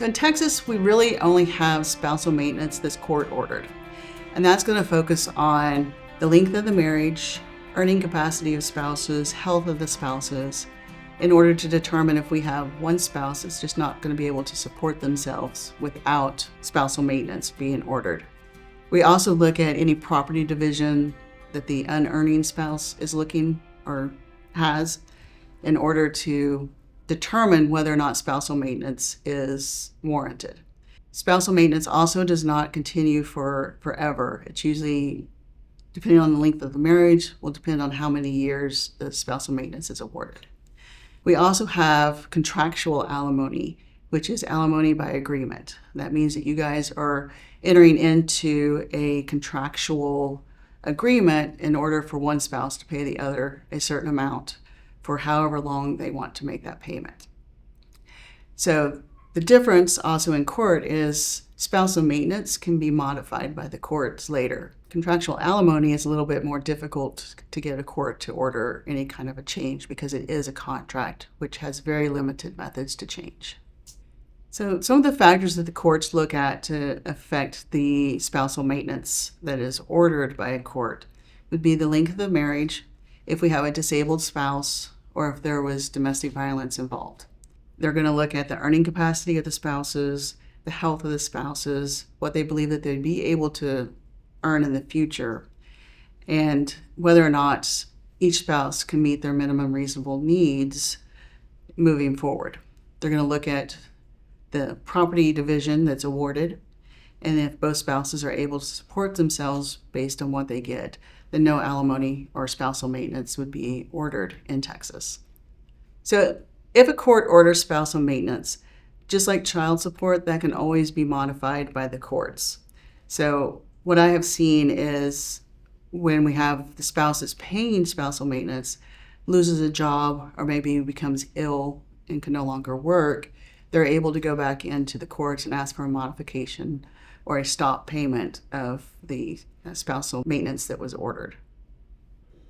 So in Texas, we really only have spousal maintenance that's court ordered. And that's going to focus on the length of the marriage, earning capacity of spouses, health of the spouses, in order to determine if we have one spouse that's just not going to be able to support themselves without spousal maintenance being ordered. We also look at any property division that the unearning spouse is looking or has in order to determine whether or not spousal maintenance is warranted. Spousal maintenance also does not continue for forever. It's usually, depending on the length of the marriage, will depend on how many years the spousal maintenance is awarded. We also have contractual alimony, which is alimony by agreement. That means that you guys are entering into a contractual agreement in order for one spouse to pay the other a certain amount for however long they want to make that payment. So the difference also in court is spousal maintenance can be modified by the courts later. Contractual alimony is a little bit more difficult to get a court to order any kind of a change because it is a contract which has very limited methods to change. So some of the factors that the courts look at to affect the spousal maintenance that is ordered by a court would be the length of the marriage, if we have a disabled spouse, or if there was domestic violence involved. They're going to look at the earning capacity of the spouses, the health of the spouses, what they believe that they'd be able to earn in the future, and whether or not each spouse can meet their minimum reasonable needs moving forward. They're going to look at the property division that's awarded, and if both spouses are able to support themselves based on what they get, then no alimony or spousal maintenance would be ordered in Texas. So if a court orders spousal maintenance, just like child support, that can always be modified by the courts. So what I have seen is when we have the spouse that's paying spousal maintenance loses a job or maybe becomes ill and can no longer work, they're able to go back into the courts and ask for a modification or a stop payment of the spousal maintenance that was ordered.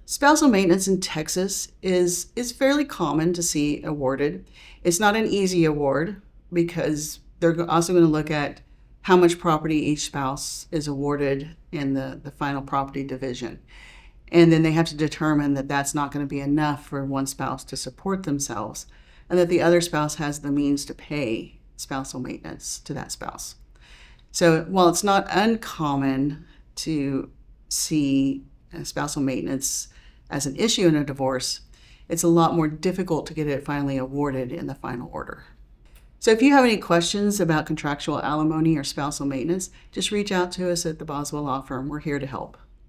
Spousal maintenance in Texas is fairly common to see awarded. It's not an easy award because they're also going to look at how much property each spouse is awarded in the final property division. And then they have to determine that that's not going to be enough for one spouse to support themselves and that the other spouse has the means to pay spousal maintenance to that spouse. So while it's not uncommon to see spousal maintenance as an issue in a divorce, it's a lot more difficult to get it finally awarded in the final order. So if you have any questions about contractual alimony or spousal maintenance, just reach out to us at the Boswell Law Firm. We're here to help.